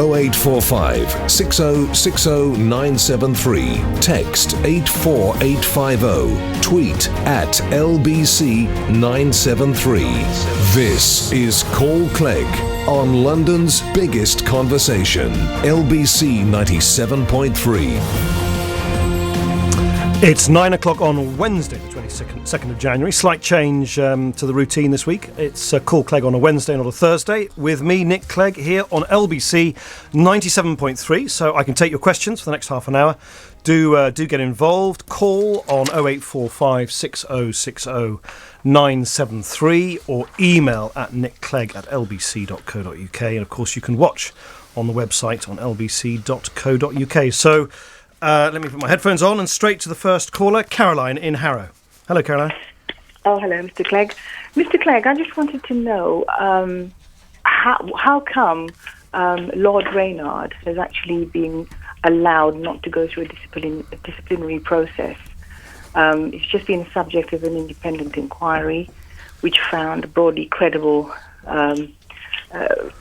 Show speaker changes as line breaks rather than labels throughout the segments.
0845 6060 973. Text 84850. Tweet at LBC 973. This is Call Clegg on London's biggest conversation, LBC 97.3.
It's 9 o'clock on Wednesday, the 22nd of January. Slight change to the routine this week. It's Call Clegg on a Wednesday, not a Thursday. With me, Nick Clegg, here on LBC 97.3. So I can take your questions for the next half an hour. Do get involved. Call on 0845 6060 973 or email at nickclegg@lbc.co.uk. And of course, you can watch on the website on lbc.co.uk. So let me put my headphones on and straight to the first caller, Caroline in Harrow. Hello, Caroline.
Oh, hello, Mr. Clegg. Mr. Clegg, I just wanted to know how come Lord Rennard has actually been allowed not to go through a disciplinary process. It's just been the subject of an independent inquiry, which found a broadly credible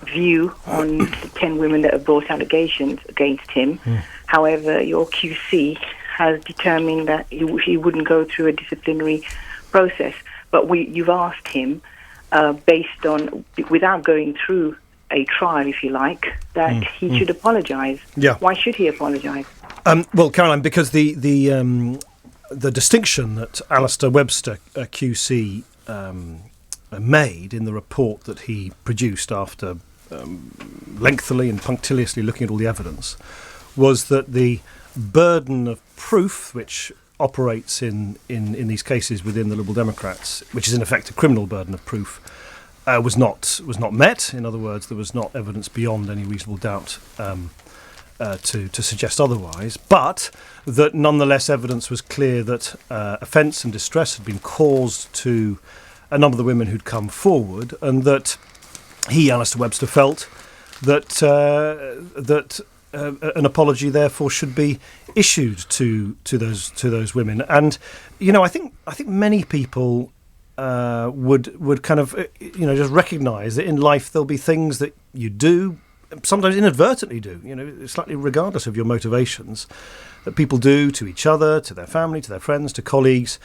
view on the 10 women that have brought allegations against him. However, your QC has determined that he wouldn't go through a disciplinary process. But you've asked him, based on, without going through a trial, if you like, that he should apologise. Yeah. Why should he apologise?
Well, Caroline, because the distinction that Alistair Webster, QC, made in the report that he produced after lengthily and punctiliously looking at all the evidence was that the burden of proof, which operates in these cases within the Liberal Democrats, which is in effect a criminal burden of proof, was not met. In other words, there was not evidence beyond any reasonable doubt to suggest otherwise, but that nonetheless evidence was clear that offence and distress had been caused to a number of the women who'd come forward, and that he, Alistair Webster, felt that an apology therefore should be issued to those women. And I think many people would kind of just recognise that in life there'll be things that you do, sometimes inadvertently do, slightly regardless of your motivations, that people do to each other, to their family, to their friends, to colleagues.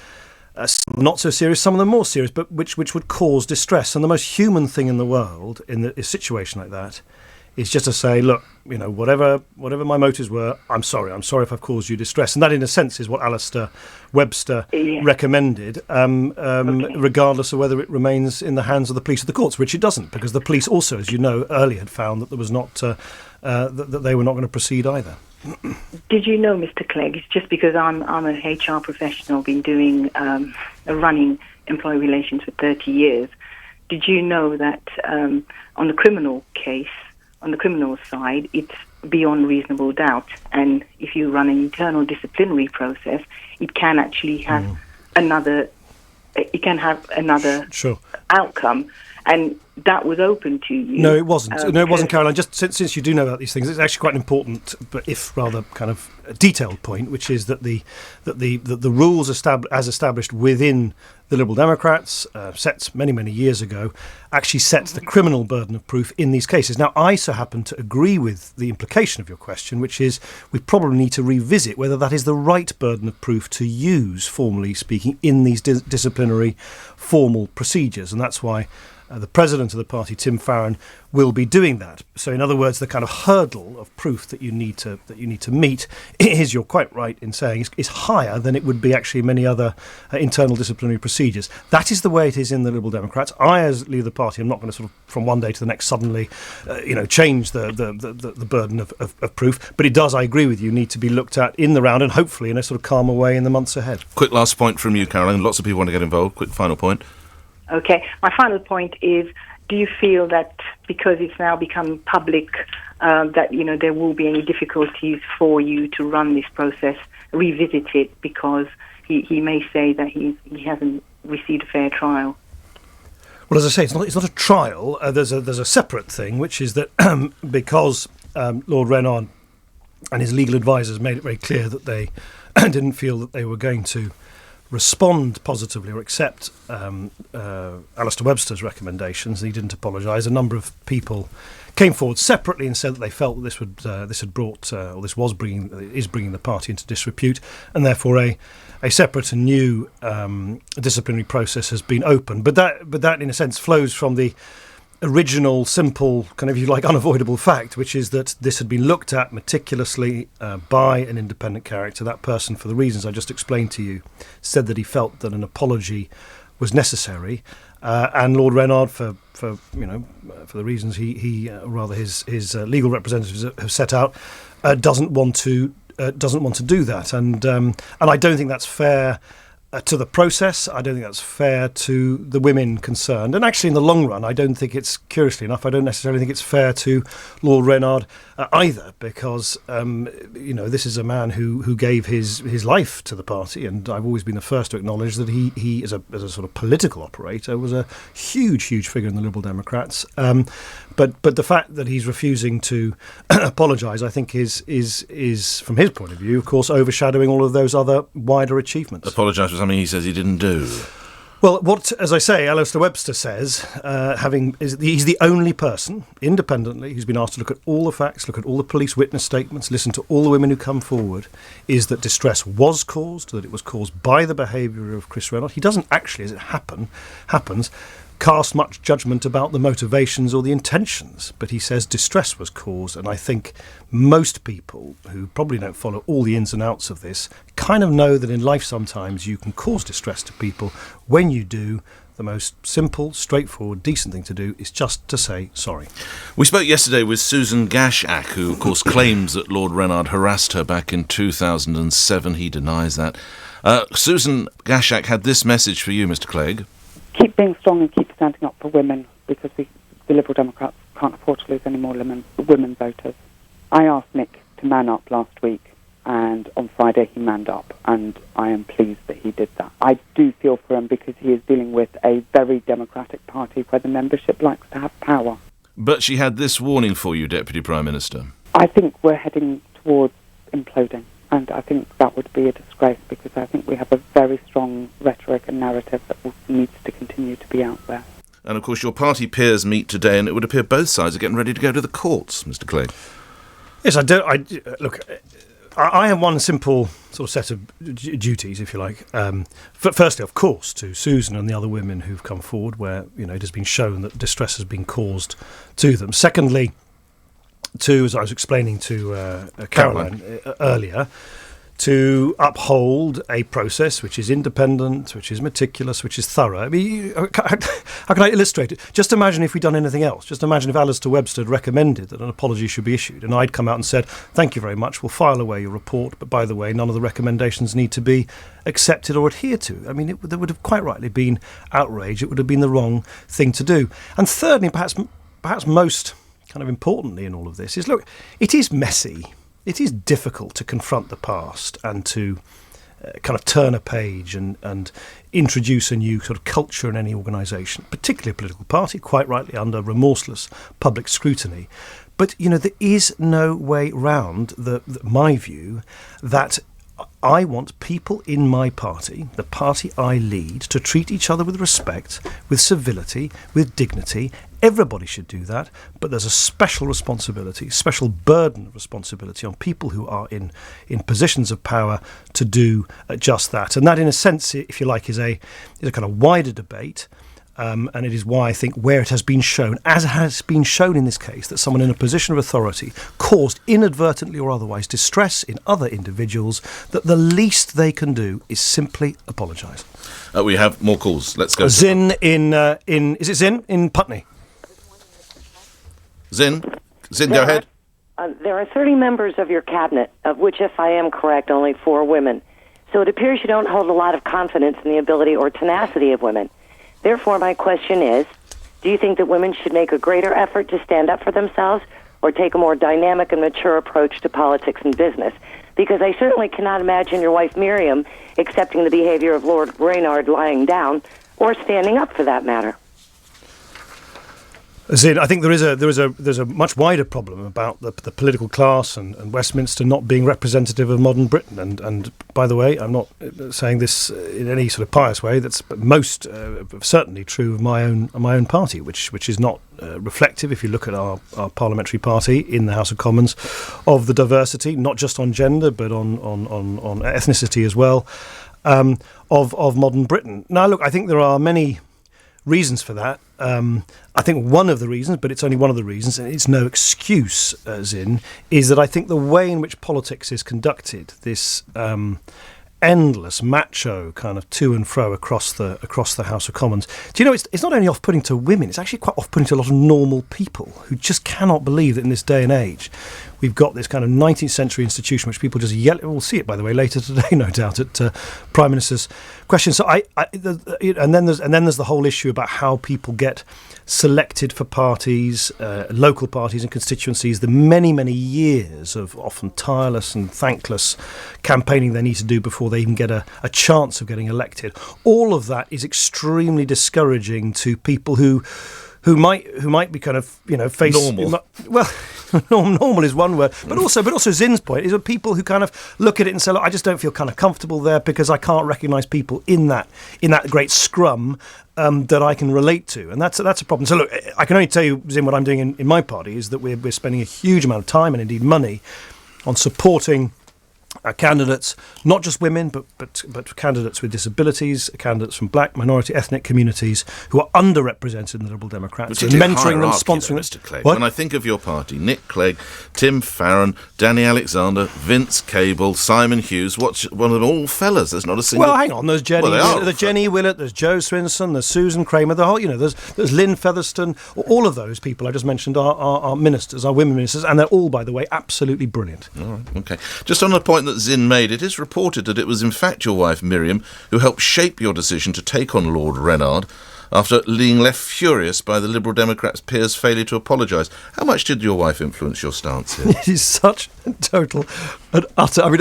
Some not so serious, some of them more serious, but which would cause distress. And the most human thing in the world in a situation like that is just to say, look, whatever my motives were, I'm sorry if I've caused you distress. And that, in a sense, is what Alistair Webster recommended, regardless of whether it remains in the hands of the police or the courts, which it doesn't, because the police also, as you know, earlier had found that there was not that they were not going to proceed either.
Did you know, Mr. Clegg, it's just because I'm a HR professional, been doing running employee relations for 30 years. Did you know that on the criminal case, on the criminal side, it's beyond reasonable doubt, and if you run an internal disciplinary process, it can actually have another
Sure.
outcome, and that was open to you.
No, it wasn't. No, it wasn't, Caroline. Just since you do know about these things, it's actually quite an important, but if rather kind of detailed point, which is that the rules as established within the Liberal Democrats, set many years ago, actually sets the criminal burden of proof in these cases. Now, I so happen to agree with the implication of your question, which is we probably need to revisit whether that is the right burden of proof to use, formally speaking, in these disciplinary formal procedures, and that's why the president of the party, Tim Farron, will be doing that. So, in other words, the kind of hurdle of proof that you need to meet is, you're quite right in saying, is higher than it would be actually in many other internal disciplinary procedures. That is the way it is in the Liberal Democrats. I, as leader of the party, am not going to sort of from one day to the next suddenly, change the burden of proof. But it does, I agree with you, need to be looked at in the round and hopefully in a sort of calmer way in the months ahead.
Quick last point from you, Caroline. Lots of people want to get involved. Quick final point.
Okay, my final point is, do you feel that because it's now become public that there will be any difficulties for you to run this process, revisit it, because he may say that he hasn't received a fair trial?
Well, as I say, it's not a trial. There's a separate thing, which is that because Lord Rennard and his legal advisors made it very clear that they didn't feel that they were going to respond positively or accept Alistair Webster's recommendations, and he didn't apologise. A number of people came forward separately and said that they felt that is bringing the party into disrepute, and therefore a separate and new disciplinary process has been opened. But that in a sense flows from the original, simple, kind of, if you like, unavoidable fact, which is that this had been looked at meticulously by an independent character. That person, for the reasons I just explained to you, said that he felt that an apology was necessary, and Lord Rennard, for the reasons his legal representatives have set out, doesn't want to do that, and I don't think that's fair to the process. I don't think that's fair to the women concerned, and actually in the long run I don't necessarily think it's fair to Lord Rennard either, because this is a man who gave his life to the party, and I've always been the first to acknowledge that he as a sort of political operator was a huge figure in the Liberal Democrats, but the fact that he's refusing to apologise, I think is from his point of view, of course, overshadowing all of those other wider achievements.
Apologise for something he says he didn't do.
Well, as I say, Alistair Webster says, he's the only person, independently, who's been asked to look at all the facts, look at all the police witness statements, listen to all the women who come forward, is that distress was caused, that it was caused by the behaviour of Chris Rennard. He doesn't actually, as it happens, cast much judgment about the motivations or the intentions, but he says distress was caused, and I think most people who probably don't follow all the ins and outs of this kind of know that in life sometimes you can cause distress to people. When you do, the most simple, straightforward, decent thing to do is just to say sorry.
We spoke yesterday with Susan Gashak, who of course claims that Lord Rennard harassed her back in 2007. He denies that. Susan Gashak had this message for you, Mr. Clegg.
Keep being strong and keep standing up for women, because the Liberal Democrats can't afford to lose any more women voters. I asked Nick to man up last week, and on Friday he manned up, and I am pleased that he did that. I do feel for him, because he is dealing with a very democratic party where the membership likes to have power.
But she had this warning for you, Deputy Prime Minister.
I think we're heading towards imploding. And I think that would be a disgrace, because I think we have a very strong rhetoric and narrative that needs to continue to be out there.
And of course your party peers meet today, and it would appear both sides are getting ready to go to the courts, Mr. Clegg.
Yes, I do. I have one simple sort of set of duties, if you like. Firstly, of course, to Susan and the other women who've come forward, where it has been shown that distress has been caused to them. Secondly, as I was explaining to Caroline earlier, to uphold a process which is independent, which is meticulous, which is thorough. I mean, how can I illustrate it? Just imagine if we'd done anything else. Just imagine if Alistair Webster had recommended that an apology should be issued, and I'd come out and said, thank you very much, we'll file away your report, but by the way, none of the recommendations need to be accepted or adhered to. I mean, there would have quite rightly been outrage. It would have been the wrong thing to do. And thirdly, perhaps most kind of importantly in all of this is, look, it is messy. It is difficult to confront the past and to kind of turn a page and introduce a new sort of culture in any organisation, particularly a political party, quite rightly under remorseless public scrutiny. But, there is no way round my view that I want people in my party, the party I lead, to treat each other with respect, with civility, with dignity. Everybody should do that, but there's a special responsibility, special burden of responsibility on people who are in positions of power to do just that. And that, in a sense, if you like, is a kind of wider debate. And it is why I think where it has been shown, as has been shown in this case, that someone in a position of authority caused inadvertently or otherwise distress in other individuals, that the least they can do is simply apologise.
We have more calls. Let's go.
Zin is it Zin in Putney?
Zin, go ahead.
There are 30 members of your cabinet, of which, if I am correct, only 4 women. So it appears you don't hold a lot of confidence in the ability or tenacity of women. Therefore, my question is, do you think that women should make a greater effort to stand up for themselves or take a more dynamic and mature approach to politics and business? Because I certainly cannot imagine your wife Miriam accepting the behavior of Lord Rennard lying down or standing up for that matter.
I think there's a much wider problem about the political class and Westminster not being representative of modern Britain. And by the way, I'm not saying this in any sort of pious way. That's most certainly true of my own party, which is not reflective, if you look at our parliamentary party in the House of Commons, of the diversity, not just on gender but on ethnicity as well, of modern Britain. Now, look, I think there are many reasons for that. I think one of the reasons, but it's only one of the reasons, and it's no excuse, is that I think the way in which politics is conducted, this endless macho kind of to and fro across the House of Commons. Do you know, it's not only off-putting to women, it's actually quite off-putting to a lot of normal people who just cannot believe that in this day and age we've got this kind of 19th century institution which people just yell. We'll see it, by the way, later today, no doubt, at Prime Minister's questions. So and then there's the whole issue about how people get selected for parties, local parties and constituencies, the many years of often tireless and thankless campaigning they need to do before they even get a chance of getting elected. All of that is extremely discouraging to people who might be kind of face
normal.
Well, normal is one word, but also Zin's point is that people who kind of look at it and say, look, I just don't feel kind of comfortable there because I can't recognise people in that great scrum that I can relate to, and that's a problem. So look, I can only tell you, Zin, what I'm doing in my party is that we're spending a huge amount of time and indeed money on supporting candidates, not just women, but candidates with disabilities, candidates from black, minority, ethnic communities who are underrepresented in the Liberal Democrats, and mentoring them, sponsoring
them. Mr. Clegg. When I think of your party, Nick Clegg, Tim Farron, Danny Alexander, Vince Cable, Simon Hughes, one of them all fellas. There's not a single.
Well, hang on. There's Jenny Willett, there's Joe Swinson, there's Susan Kramer. The whole, there's Lynn Featherstone. All of those people I just mentioned are ministers, are women ministers, and they're all, by the way, absolutely brilliant.
All right. Okay. Just on the point that Zin made, it is reported that it was in fact your wife Miriam who helped shape your decision to take on Lord Rennard after being left furious by the Liberal Democrats' peers' failure to apologise. How much did your wife influence your stance here?
It is such a total and utter... I'm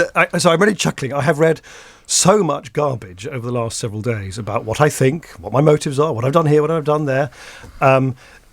really chuckling. I have read so much garbage over the last several days about what I think, what my motives are, what I've done here, what I've done there.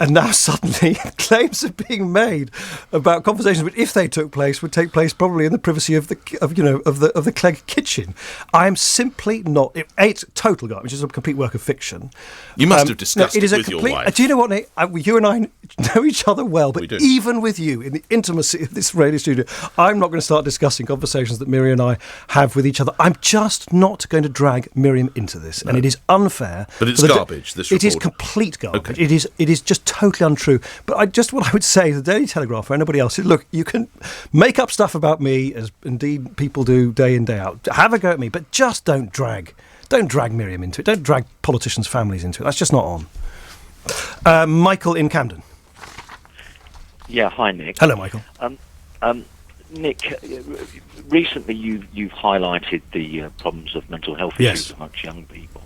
And now suddenly claims are being made about conversations which, if they took place, would take place probably in the privacy of the Clegg kitchen. I am simply not. It's total garbage. It's a complete work of fiction.
You must have discussed it with your wife.
Do you know what, Nick? You and I know each other well, but even with you in the intimacy of this radio studio, I'm not going to start discussing conversations that Miriam and I have with each other. I'm just not going to drag Miriam into this, and it is unfair.
But it's garbage. This report.
It is complete garbage.
Okay.
It is just totally untrue. But what I would say, the Daily Telegraph or anybody else, is, look, you can make up stuff about me, as indeed people do day in, day out. Have a go at me, but just don't drag Miriam into it. Don't drag politicians' families into it. That's just not on. Michael in Camden.
Yeah, hi, Nick.
Hello, Michael.
Nick, recently you've highlighted the problems of mental health issues amongst young people.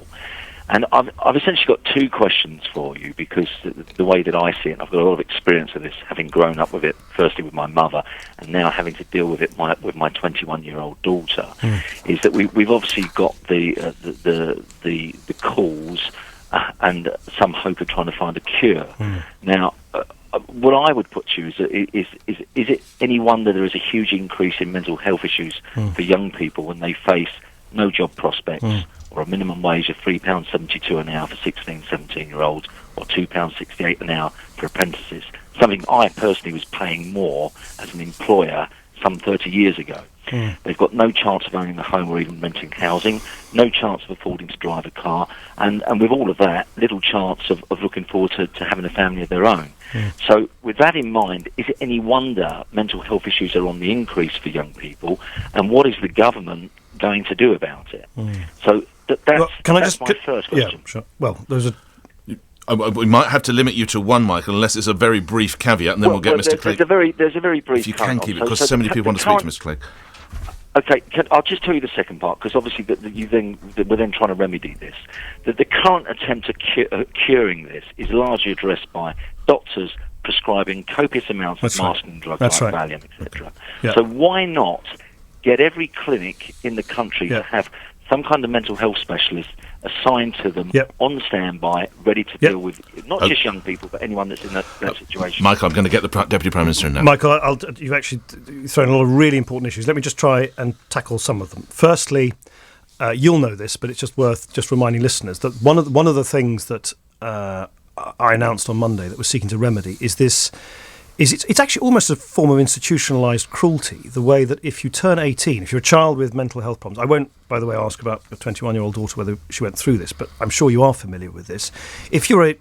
And I've essentially got two questions for you, because the way that I see it, and I've got a lot of experience of this, having grown up with it, firstly with my mother, and now having to deal with it with my 21-year-old daughter, is that we've obviously got the cause and some hope of trying to find a cure. Now, what I would put to you is it any wonder there is a huge increase in mental health issues for young people when they face no job prospects, or a minimum wage of £3.72 an hour for 16, 17-year-olds, or £2.68 an hour for apprentices, something I personally was paying more as an employer some 30 years ago. They've got no chance of owning a home or even renting housing, no chance of affording to drive a car, and with all of that, little chance of looking forward to having a family of their own. So with that in mind, is it any wonder mental health issues are on the increase for young people, and what is the government going to do about it? So that's my first question.
Yeah, sure. Well, there's a...
We might have to limit you to one, Michael, unless it's a very brief caveat, and then we'll get Mr. Clegg.
There's a very brief...
If you can keep it, because so many people want to speak to Mr. Clegg.
Okay, I'll just tell you the second part, because obviously we're then trying to remedy this. The current attempt at curing this is largely addressed by doctors prescribing copious amounts of masking drugs like Valium, etc. So why not get every clinic in the country to have some kind of mental health specialist assigned to them on standby, ready to deal with not just young people, but anyone that's in that situation.
Michael, I'm going to get the Deputy Prime Minister in now.
Michael, you've actually thrown a lot of really important issues. Let me just try and tackle some of them. Firstly, you'll know this, but it's just worth just reminding listeners that one of the things that I announced on Monday that we're seeking to remedy is this. It's actually almost a form of institutionalised cruelty, the way that if you turn 18, if you're a child with mental health problems, I won't, by the way, ask about a 21-year-old daughter whether she went through this, but I'm sure you are familiar with this. If you're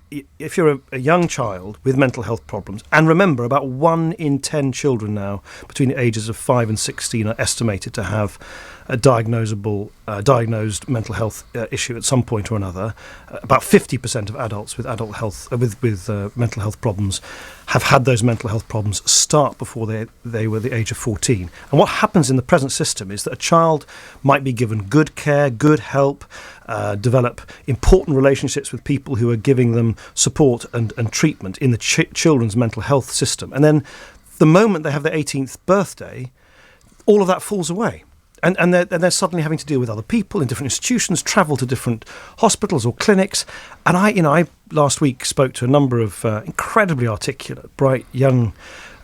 a young child with mental health problems, and remember, about 1 in 10 children now between the ages of 5 and 16 are estimated to have a diagnosed mental health issue at some point or another. About 50% of adults with mental health problems have had those mental health problems start before they were the age of 14. And what happens in the present system is that a child might be given good care, good help, develop important relationships with people who are giving them support and treatment in the children's mental health system. And then the moment they have their 18th birthday, all of that falls away. And they're suddenly having to deal with other people in different institutions, travel to different hospitals or clinics. And I last week spoke to a number of incredibly articulate, bright, young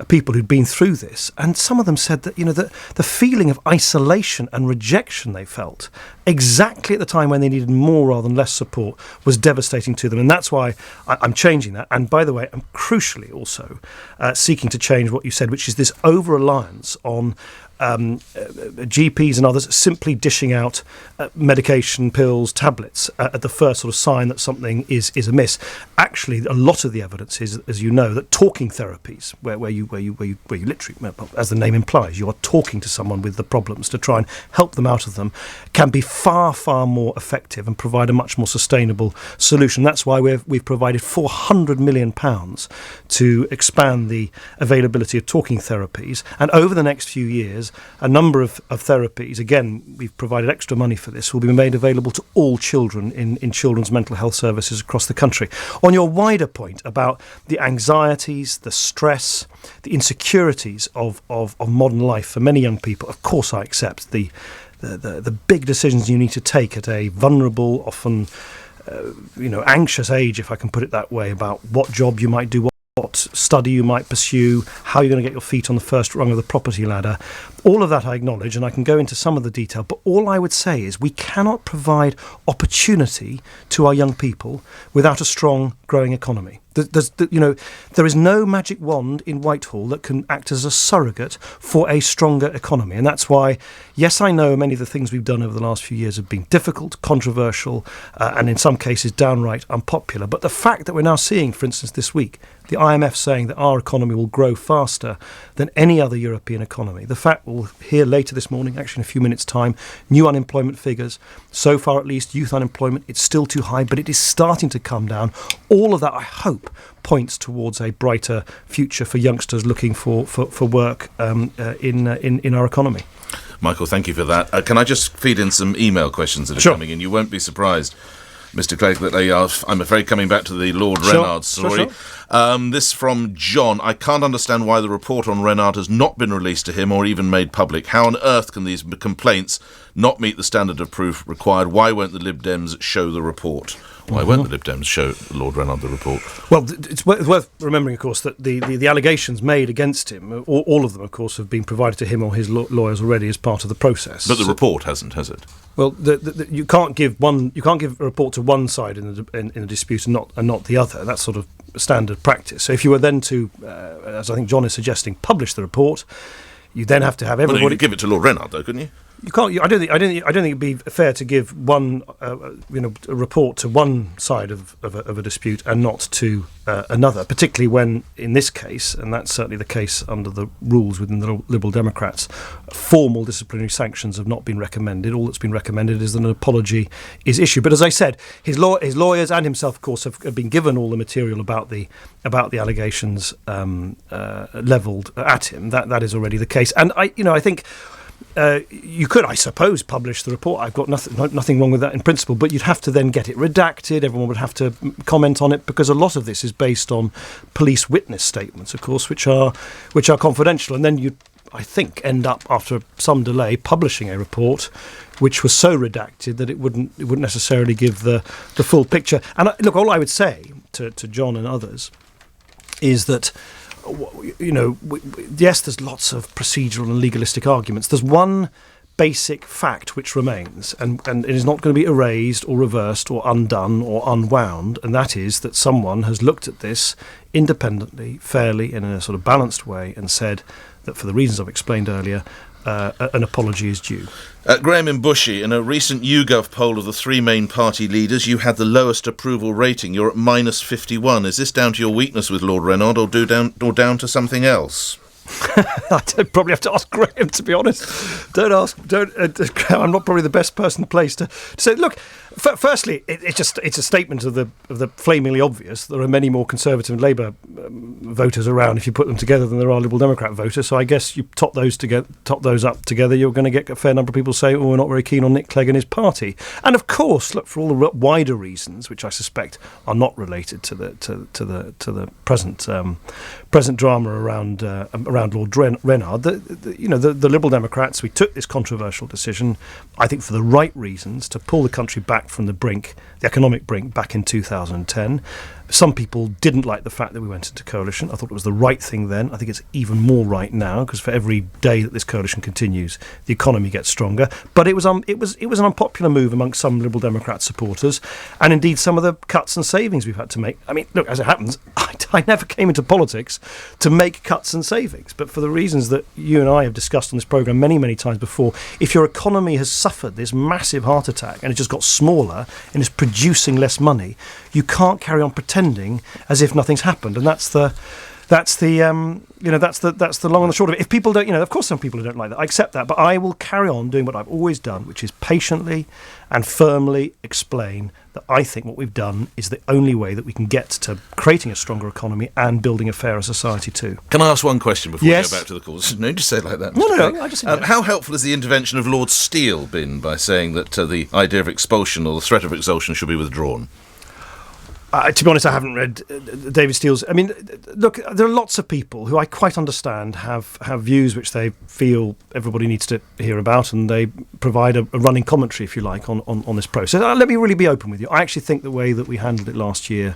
people who'd been through this. And some of them said that, the feeling of isolation and rejection they felt exactly at the time when they needed more rather than less support was devastating to them. And that's why I'm changing that. And by the way, I'm crucially also seeking to change what you said, which is this over-reliance on GPs and others simply dishing out medication, pills, tablets at the first sort of sign that something is amiss. Actually, a lot of the evidence is, as you know, that talking therapies, where you literally, as the name implies, you are talking to someone with the problems to try and help them out of them, can be far, far more effective and provide a much more sustainable solution. That's why we've provided £400 million to expand the availability of talking therapies, and over the next few years, a number of therapies, again, we've provided extra money for this, will be made available to all children in children's mental health services across the country. On your wider point about the anxieties, the stress, the insecurities of modern life for many young people, of course I accept the big decisions you need to take at a vulnerable, often anxious age, if I can put it that way, about what job you might do, what study you might pursue, how you're going to get your feet on the first rung of the property ladder. All of that I acknowledge, and I can go into some of the detail, but all I would say is we cannot provide opportunity to our young people without a strong, growing economy. There is no magic wand in Whitehall that can act as a surrogate for a stronger economy. And that's why, yes, I know many of the things we've done over the last few years have been difficult, controversial, and in some cases downright unpopular. But the fact that we're now seeing, for instance, this week, the IMF saying that our economy will grow faster than any other European economy. The fact we'll hear later this morning, actually in a few minutes' time, new unemployment figures. So far, at least, youth unemployment, it's still too high, but it is starting to come down. All of that, I hope, points towards a brighter future for youngsters looking for work in our economy.
Michael, thank you for that. Can I just feed in some email questions that are coming in? You won't be surprised, Mr. Clegg, that they are, I'm afraid, coming back to the Lord Rennard story. Sure. This from John. I can't understand why the report on Rennard has not been released to him or even made public. How on earth can these complaints not meet the standard of proof required? Why won't the Lib Dems show the report? Why won't the Lib Dems show Lord Rennard the report?
Well, it's worth remembering, of course, that the allegations made against him, all of them, of course, have been provided to him or his lawyers already as part of the process.
But the report hasn't, has it?
Well, you can't give a report to one side in a dispute and not the other. That's sort of standard practice. So if you were then to, as I think John is suggesting, publish the report, you then have to have everybody.
Well, you could give it to Lord Rennard, though, couldn't you?
You can't. I don't think it'd be fair to give one, a report to one side of a dispute and not to another. Particularly when, in this case, and that's certainly the case under the rules within the Liberal Democrats, formal disciplinary sanctions have not been recommended. All that's been recommended is that an apology is issued. But as I said, his lawyers and himself, of course, have been given all the material about the allegations levelled at him. That is already the case. And I think. You could, I suppose, publish the report. I've got nothing wrong with that in principle, but you'd have to then get it redacted. Everyone would have to comment on it because a lot of this is based on police witness statements, of course, which are confidential. And then I think, end up, after some delay, publishing a report which was so redacted that it wouldn't necessarily give the full picture. And look, all I would say to John and others is that, yes, there's lots of procedural and legalistic arguments. There's one basic fact which remains, and it is not going to be erased or reversed or undone or unwound, and that is that someone has looked at this independently, fairly, in a sort of balanced way, and said that for the reasons I've explained earlier, an apology is due.
Graham Bushy, in a recent YouGov poll of the three main party leaders, you had the lowest approval rating. You're at -51. Is this down to your weakness with Lord Rennard, or down to something else?
I'd probably have to ask Graham, to be honest. I'm not probably the best person placed to say. Look, firstly, it's a statement of the flamingly obvious. There are many more Conservative and Labour voters around if you put them together than there are Liberal Democrat voters. So I guess you top those up together, you're going to get a fair number of people say, "Oh, we're not very keen on Nick Clegg and his party." And of course, look, for all the wider reasons, which I suspect are not related to the present drama around Lord Rennard, the Liberal Democrats, we took this controversial decision, I think for the right reasons, to pull the country back from the economic brink back in 2010. Some people didn't like the fact that we went into coalition. I thought it was the right thing then. I think it's even more right now, because for every day that this coalition continues, the economy gets stronger. But it was an unpopular move amongst some Liberal Democrat supporters, and indeed some of the cuts and savings we've had to make. I mean, look, as it happens, I never came into politics to make cuts and savings, but for the reasons that you and I have discussed on this programme many, many times before, if your economy has suffered this massive heart attack and it just got smaller and is producing less money, you can't carry on pretending as if nothing's happened, and that's the long and the short of it. If people don't, of course some people don't like that. I accept that, but I will carry on doing what I've always done, which is patiently and firmly explain that I think what we've done is the only way that we can get to creating a stronger economy and building a fairer society too.
Can I ask one question before
Yes.
we go back to the calls? No, just say it like that.
No, I just think
How helpful has the intervention of Lord Steele been by saying that the idea of expulsion or the threat of expulsion should be withdrawn?
To be honest, I haven't read David Steele's. I mean, look, there are lots of people who I quite understand have views which they feel everybody needs to hear about, and they provide a running commentary, if you like, on this process. Let me really be open with you. I actually think the way that we handled it last year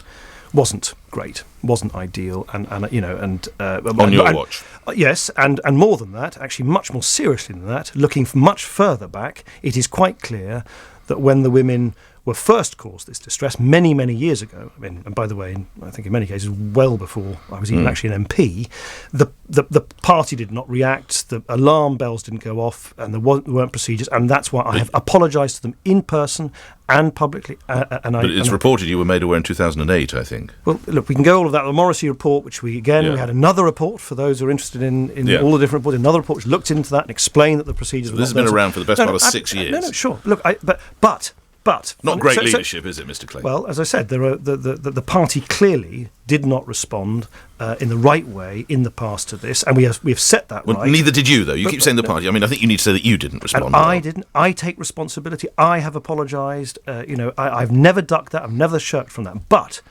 wasn't great, wasn't ideal, and on
your watch.
Yes, and more than that, actually much more seriously than that, looking much further back, it is quite clear that when the women were first caused this distress many, many years ago, I mean, and by the way, I think in many cases well before I was even actually an MP, the party did not react, the alarm bells didn't go off, and there weren't procedures, and that's why I have apologised to them in person and publicly. But
it's reported you were made aware in 2008, I think.
Well, look, we can go all of that. The Morrissey report, which we had another report for those who are interested in all the different reports, another report which looked into that and explained that the procedures were
This has been around for the best part of 6 years.
No, sure. Look, but
not great leadership, is it, Mr. Clegg?
Well, as I said, the party clearly did not respond in the right way in the past to this, and we have set that right.
Neither did you, though. You keep saying the party. I mean, I think you need to say that you didn't respond.
And I didn't. I take responsibility. I have apologised. I've never ducked that. I've never shirked from that. But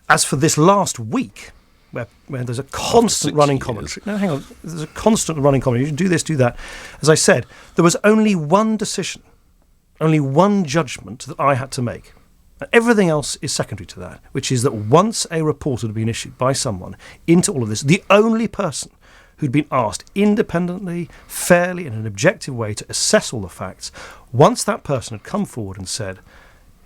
as for this last week, where there's a constant running commentary. No, hang on. There's a constant running commentary. You do this, do that. As I said, there was only one decision. Only one judgment that I had to make. And everything else is secondary to that, which is that once a report had been issued by someone into all of this, the only person who'd been asked independently, fairly, in an objective way to assess all the facts, once that person had come forward and said,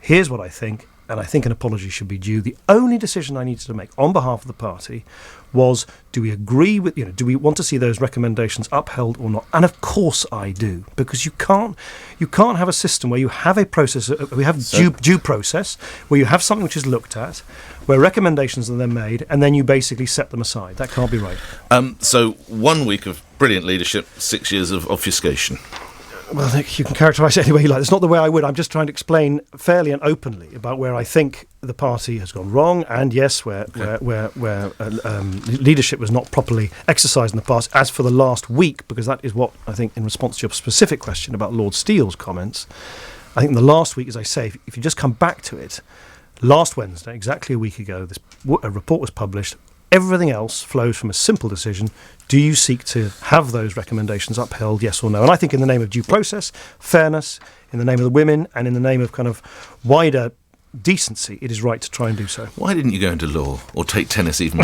here's what I think, and I think an apology should be due, the only decision I needed to make on behalf of the party was, do we agree with, do we want to see those recommendations upheld or not? And of course I do, because you can't have a system where you have a process, we have due process, where you have something which is looked at, where recommendations are then made, and then you basically set them aside. That can't be right.
So 1 week of brilliant leadership, 6 years of obfuscation.
Well, I think you can characterise it any way you like. It's not the way I would. I'm just trying to explain fairly and openly about where I think the party has gone wrong, and yes, where leadership was not properly exercised in the past. As for the last week, because that is what I think, in response to your specific question about Lord Steele's comments, I think in the last week, as I say, if you just come back to it, last Wednesday, exactly a week ago, a report was published. Everything else flows from a simple decision. Do you seek to have those recommendations upheld, yes or no? And I think in the name of due process, fairness, in the name of the women, and in the name of kind of wider decency, it is right to try and do so.
Why didn't you go into law or take tennis even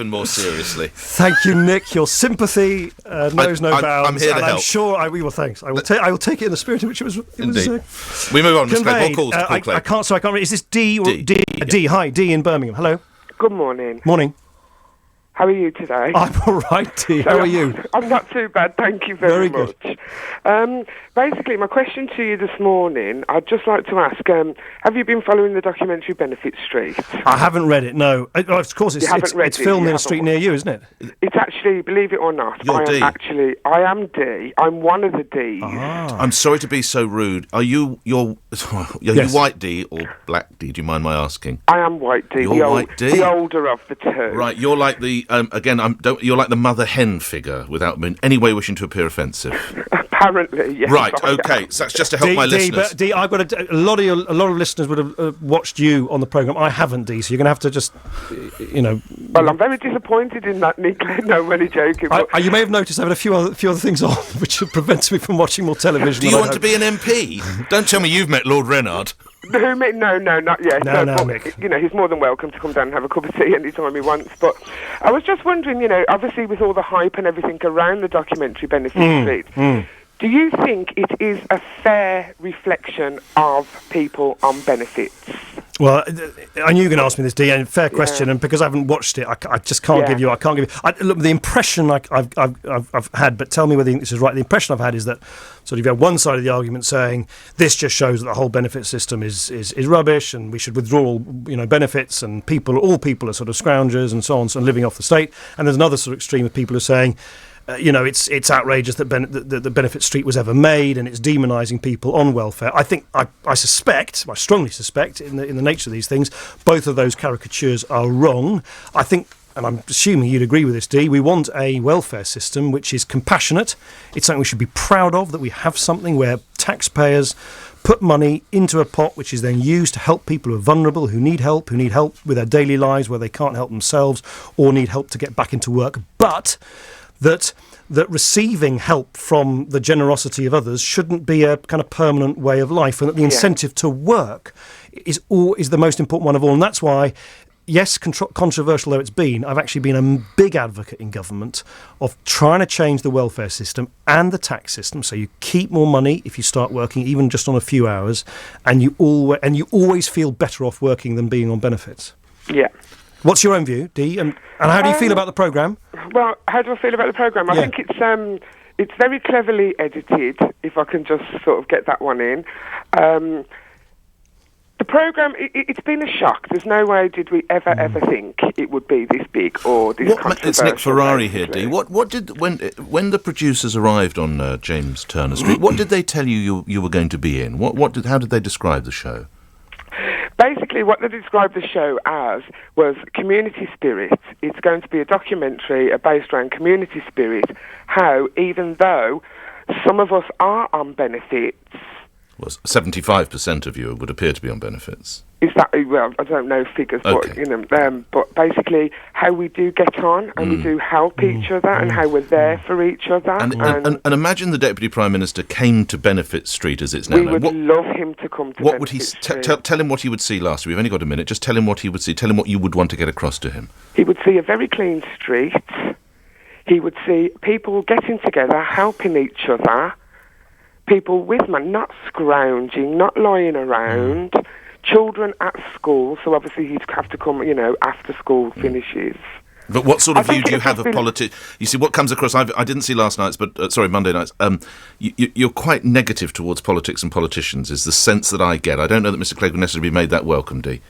more seriously?
Thank you, Nick. Your sympathy knows no bounds.
I'm here to help.
I'm sure I will. Thanks. I will take it in the spirit in which it was.
Indeed. We move on. Mr. Clegg. What calls?
I can't. So I can't read. Is this D or D? D. Hi, D in Birmingham. Hello.
Good morning.
Morning.
How are you today?
I'm all right, D. How are you?
I'm not too bad, thank you very much. Good. Basically, my question to you this morning, I'd just like to ask, have you been following the documentary Benefit Street?
I haven't read it, no. Of course, it's filmed in a street near you, isn't it?
It's actually, believe it or not,
You're D.
I am D. I'm one of the Ds.
I'm sorry to be so rude. Are you you white D or black D? Do you mind my asking?
I am white D.
You're white D.
The older of the two.
Right, you're like the you're like the mother hen figure, without in any way wishing to appear offensive.
Apparently, yes.
Right, okay. So that's just to help my listeners.
But D, I've got a lot of listeners would have watched you on the programme. I haven't, D. So you're going to have to just,
Well, I'm very disappointed in that, Nick. No, really joking.
You may have noticed I have a few other things on, which prevents me from watching more television.
Do you want to be an MP? Don't tell me you've met Lord Rennard.
No, not yet.
No, Mick.
He's more than welcome to come down and have a cup of tea anytime he wants. But I was just wondering, obviously with all the hype and everything around the documentary Benefit Street, do you think it is a fair reflection of people on benefits?
Well, I knew you were going to ask me this, D, and fair question, and because I haven't watched it, I just can't give you. Look, the impression I've had, but tell me whether you think this is right. The impression I've had is that sort of you have one side of the argument saying this just shows that the whole benefit system is rubbish, and we should withdraw all benefits, and all people are sort of scroungers and so on, so living off the state. And there's another sort of extreme of people who are saying, it's outrageous that the Benefit Street was ever made, and it's demonising people on welfare. I think I strongly suspect, in the nature of these things, both of those caricatures are wrong. I think, and I'm assuming you'd agree with this, D, we want a welfare system which is compassionate. It's something we should be proud of, that we have something where taxpayers put money into a pot which is then used to help people who are vulnerable, who need help with their daily lives, where they can't help themselves or need help to get back into work, but that receiving help from the generosity of others shouldn't be a kind of permanent way of life, and that the incentive to work is the most important one of all. And that's why, yes, controversial though it's been, I've actually been a big advocate in government of trying to change the welfare system and the tax system, so you keep more money if you start working, even just on a few hours, and you always feel better off working than being on benefits.
Yeah.
What's your own view, Dee? And how do you feel about the programme?
Well, how do I feel about the programme? I think it's very cleverly edited, if I can just sort of get that one in. The programme, it's been a shock. There's no way did we ever think it would be this big or this controversial. It's Nick
Ferrari here, Dee. What did when the producers arrived on James Turner Street, what did they tell you were going to be in? How did they describe the show?
Basically, what they described the show as was community spirit. It's going to be a documentary based around community spirit, how even though some of us are on benefits...
Well, 75% of you would appear to be on benefits.
Is that, well, I don't know figures,
okay.
But basically how we do get on and we do help each other and how we're there for each other.
And imagine the Deputy Prime Minister came to Benefit Street as it's now known.
We would love him to come to Benefit Street.
Tell him what he would see last week. We've only got a minute. Just tell him what he would see. Tell him what you would want to get across to him.
He would see a very clean street. He would see people getting together, helping each other. People with money, not scrounging, not lying around. Children at school, so obviously he'd have to come, after school finishes.
But what sort of view do you have of politics? You see, what comes across, I didn't see last night's, but Monday night's, you're quite negative towards politics and politicians, is the sense that I get. I don't know that Mr. Clegg would necessarily be made that welcome, Dee.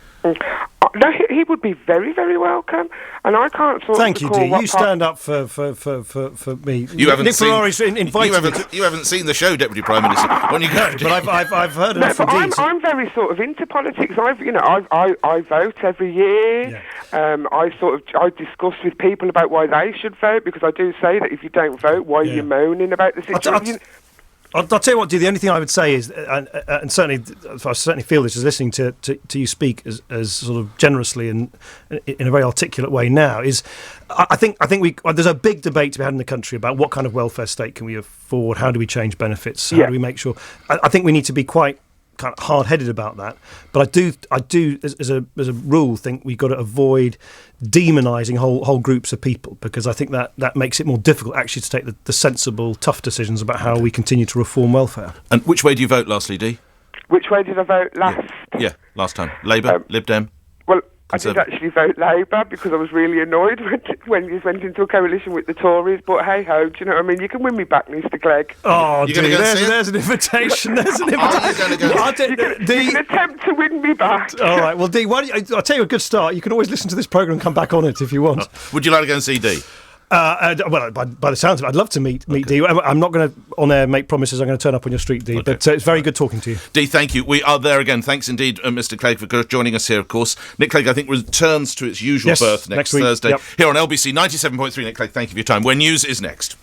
No, he would be very, very welcome, and I can't sort
Thank
of
you,
recall
Dee. You stand up for me.
You haven't
Nick Ferrari's invited me.
You haven't seen the show, Deputy Prime Minister. When you go,
but I've heard enough from Dee.
I'm very sort of into politics. I vote every year. Yeah. I discuss with people about why they should vote, because I do say that if you don't vote, why are you moaning about the situation?
I'll tell you what, the only thing I would say is, and certainly, I certainly feel this as listening to you speak as sort of generously and in a very articulate way now, is I think there's a big debate to be had in the country about what kind of welfare state can we afford, how do we change benefits, how do we make sure. I think we need to be quite kind of hard-headed about that, but I do as a rule think we've got to avoid demonising whole groups of people, because I think that makes it more difficult actually to take the sensible, tough decisions about how we continue to reform welfare.
And which way do you vote, lastly, Dee?
Which way did I vote last?
Yeah, last time. Labour, Lib Dem?
Well, I did actually vote Labour because I was really annoyed when you went into a coalition with the Tories. But hey ho, do you know what I mean? You can win me back, Mr. Clegg.
Oh, there's an invitation. There's an invitation.
You can attempt to win me back.
All right. Well, Dee, I'll tell you a good start. You can always listen to this programme and come back on it if you want.
Would you like to go and see Dee?
Well, by the sounds of it, I'd love to meet Dee. I'm not going to, on air, make promises I'm going to turn up on your street, Dee, but it's very good talking to you.
Dee, thank you. We are there again. Thanks indeed, Mr. Clegg, for joining us here, of course. Nick Clegg, I think, returns to its usual berth next week, Thursday. Yep. Here on LBC 97.3. Nick Clegg, thank you for your time. Where news is next.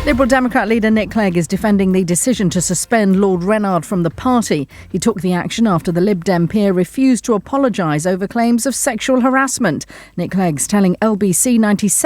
Liberal Democrat leader Nick Clegg is defending the decision to suspend Lord Rennard from the party. He took the action after the Lib Dem peer refused to apologise over claims of sexual harassment. Nick Clegg's telling LBC 97.